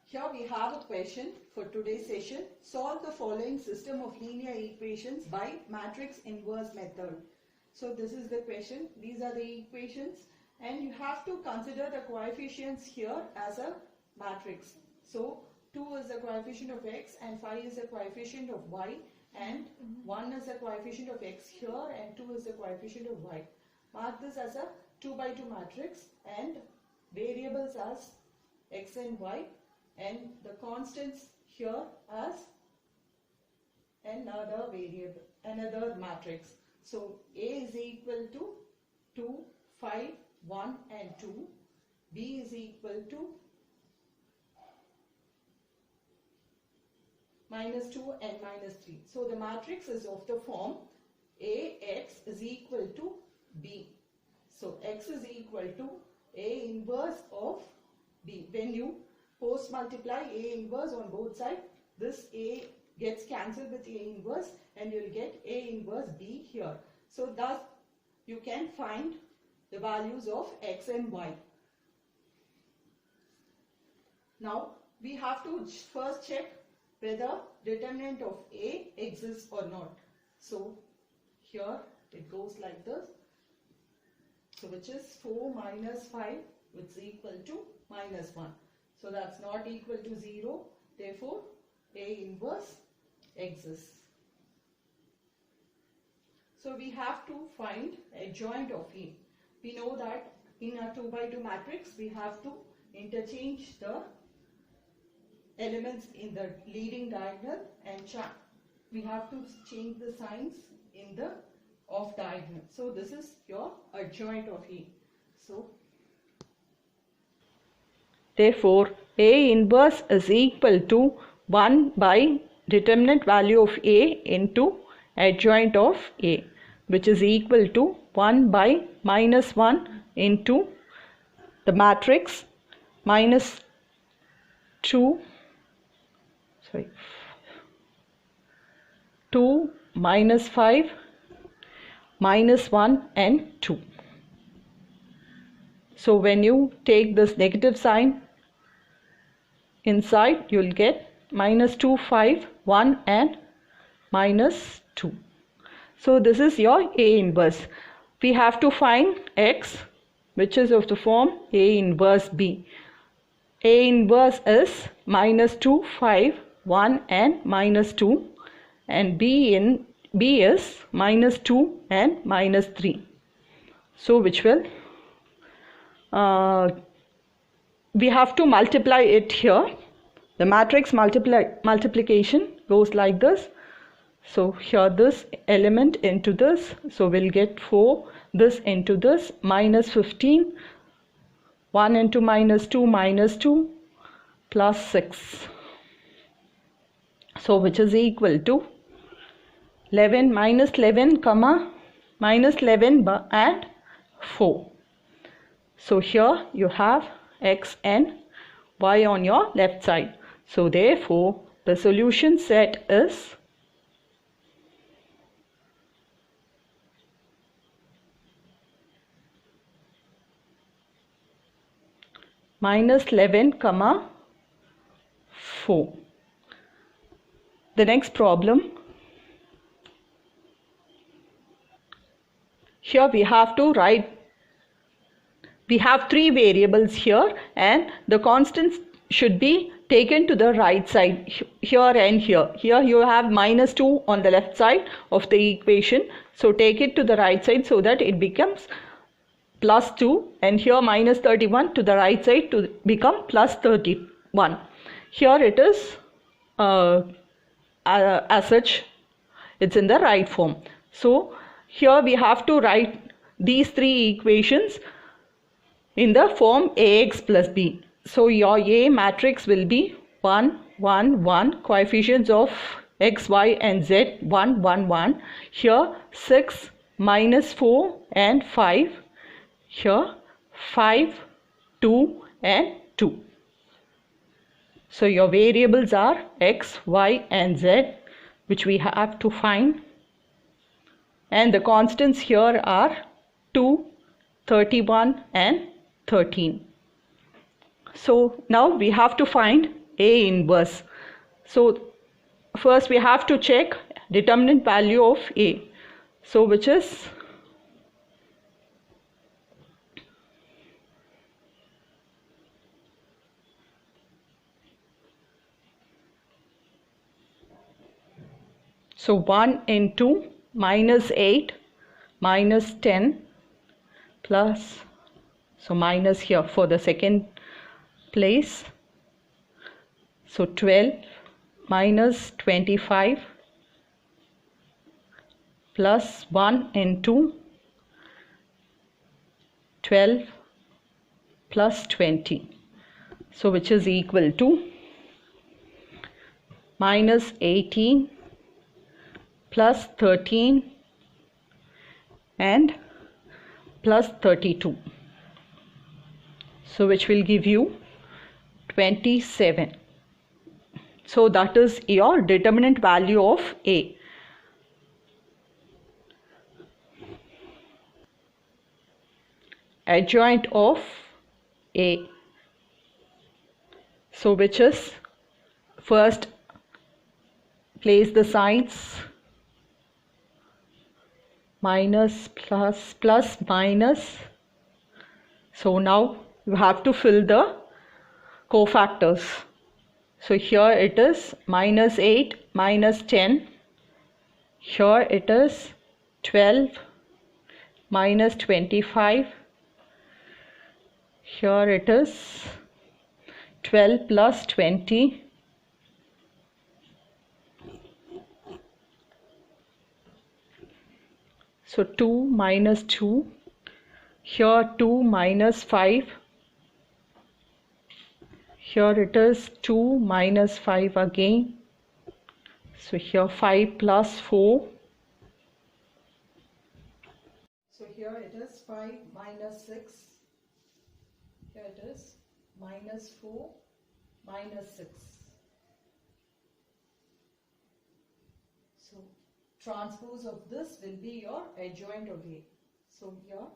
Here we have a question for today's session. Solve the following system of linear equations by matrix inverse method. So this is the question. These are the equations and you have to consider the coefficients here as a matrix. So 2 is the coefficient of x and 5 is the coefficient of y and 1 is the coefficient of x here and 2 is the coefficient of y. Mark this as a 2 by 2 matrix and variables as x and y and the constants here as another variable, another matrix. So A is equal to 2, 5, 1 and 2. B is equal to minus 2 and minus 3. So the matrix is of the form AX is equal to B. So X is equal to A inverse of B. When you post multiply A inverse on both sides, this A gets cancelled with A inverse and you will get A inverse B here. So thus you can find the values of X and Y. Now we have to first check whether determinant of A exists or not. So here it goes like this. So which is 4 minus 5 which is equal to minus 1. So that's not equal to 0. Therefore A inverse exists. So we have to find adjoint of A. We know that in a 2 by 2 matrix we have to interchange the elements in the leading diagonal and we have to change the signs in the off diagonal. So this is your adjoint of A. So therefore A inverse is equal to 1 by determinant value of A into adjoint of A, which is equal to 1 by minus 1 into the matrix minus 2 minus 5 minus 1 and 2. So when you take this negative sign inside, you will get minus 2, 5, 1 and minus 2. So this is your A inverse. We have to find X, which is of the form A inverse B. A inverse is minus 2, 5, 1 and minus 2 and B is minus 2 and minus 3. So which will we have to multiply it here. The matrix multiplication goes like this. So here this element into this, so we'll get 4, this into this, minus 15, 1 into minus 2 plus 6. So which is equal to 11 minus 11 comma minus 11 and 4. So here you have X and Y on your left side. So therefore the solution set is minus 11 comma 4. The next problem, here we have to write, we have 3 variables here and the constants should be taken to the right side here and here. Here you have minus 2 on the left side of the equation. So take it to the right side so that it becomes plus 2 and here minus 31 to the right side to become plus 31. Here it is as such, it's in the right form. So here we have to write these 3 equations in the form Ax plus B. So your A matrix will be 1, 1, 1, coefficients of x, y and z 1, 1, 1. Here 6, minus 4 and 5. Here 5, 2 and 2. So your variables are x, y and z, which we have to find. And the constants here are 2, 31 and 13. So now we have to find A inverse. So first we have to check determinant value of A. So which is so 1 into minus 8 minus 10 plus, so minus here for the second place, so 12 minus 25 plus 1 into 12 plus 20, so which is equal to minus 18 plus 13 and plus 32, so which will give you 27. So that is your determinant value of A. Adjoint of A, so which is, first place the signs minus plus plus minus. So now you have to fill the cofactors. So here it is minus 8 minus 10, here it is 12 minus 25, here it is 12 plus 20, so 2 minus 2, here 2 minus 5, here it is 2 minus 5 again, so here 5 plus 4, So here it is 5 minus 6, here it is minus 4 minus 6. So transpose of this will be your adjoint of A. So here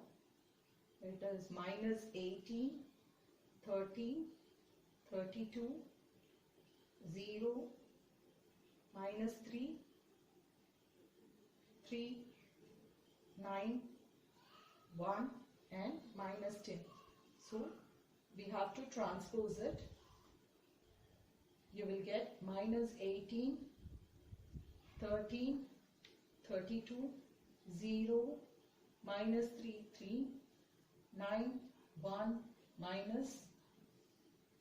it is minus 18, 13, 32, 0, minus 3, 3, 9, 1 and minus 10. So we have to transpose it. You will get minus 18, 13, 32, 0, minus 3, 3, 9, 1, minus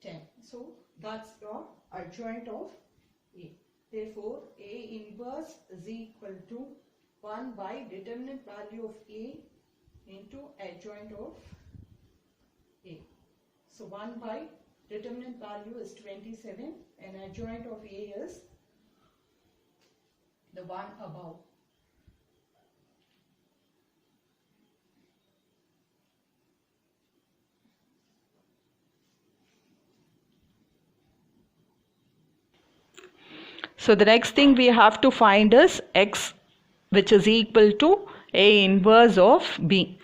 10. So that's your adjoint of A. Therefore, A inverse is equal to 1 by determinant value of A into adjoint of A. So 1 by determinant value is 27 and adjoint of A is the one above. So the next thing we have to find is X, which is equal to A inverse of B.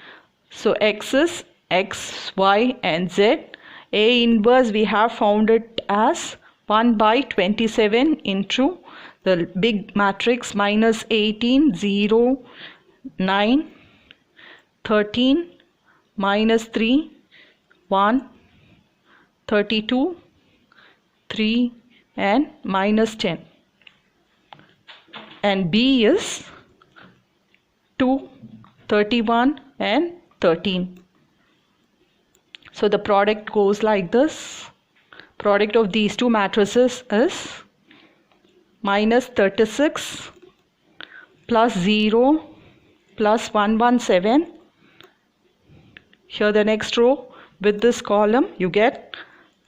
So X is X, Y and Z. A inverse we have found it as 1 by 27 into the big matrix minus 18, 0, 9, 13, minus 3, 1, 32, 3 and minus 10. And B is 2, 31 and 13. So the product goes like this. Product of these two matrices is minus 36 plus 0 plus 117. Here the next row with this column you get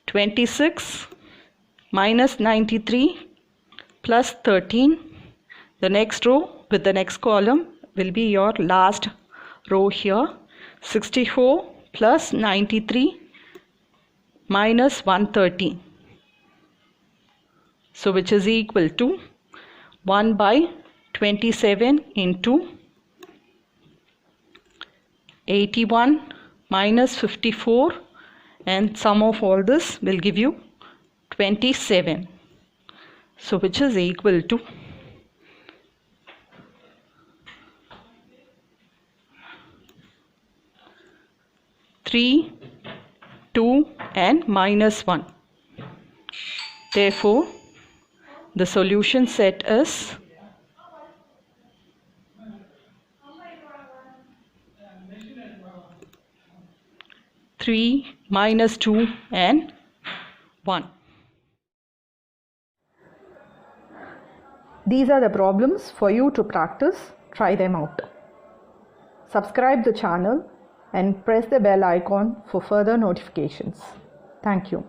26 minus 93 plus 13. The next row with the next column will be your last row here, 64 plus 93 minus 130. So which is equal to 1 by 27 into 81 minus 54, and sum of all this will give you 27. So which is equal to 3, 2 and minus 1. Therefore, the solution set is 3, minus 2 and 1. These are the problems for you to practice. Try them out. Subscribe the channel and press the bell icon for further notifications. Thank you.